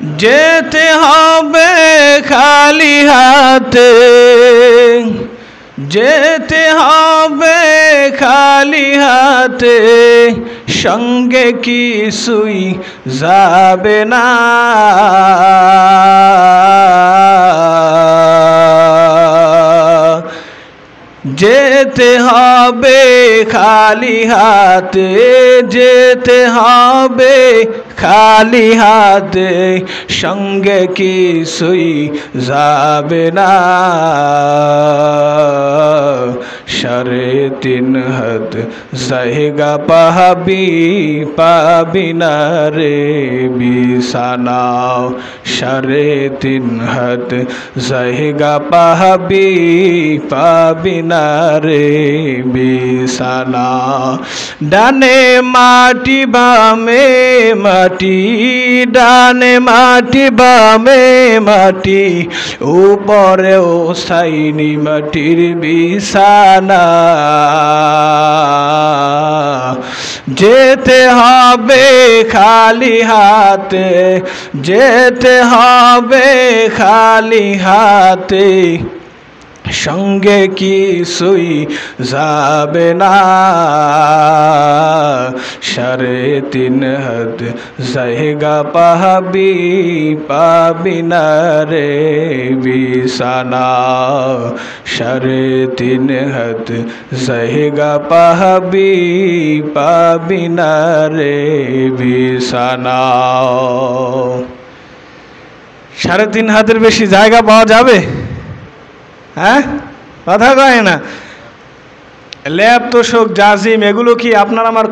যেতে হবে খালি হাতে, যেতে হবে খালি হাতে, সঙ্গে কিছুই যাবে না। যেতে হবে খালি হাতে, যেতে হবে খালি হাতে, সঙ্গে কিছুই যাবে না। 3.5 হাত জায়গা পাবি না রে বিছানা। 3.5 হাত জায়গা পাবি না রে বিছানা। ডানে মাটি বামে মাটি, ডানে মাটি বামে মাটি, উপরেও ছাইনি মাটির বিছানা। যেতে হবে খালি হাতে, যেতে হবে খালি হাতে, সঙ্গে কিছুই যাবে না। 3.5 হাত জায়গা পাবি না রে বিছানা। 3.5 হাত জায়গা পাবি না রে বিছানা। 3.5 হাতের বেশি জায়গা পাওয়া যাবে? হ্যাঁ, কথা কয় না। ল্যাপ তোষক জাজিম এগুলো কি আপনার আমার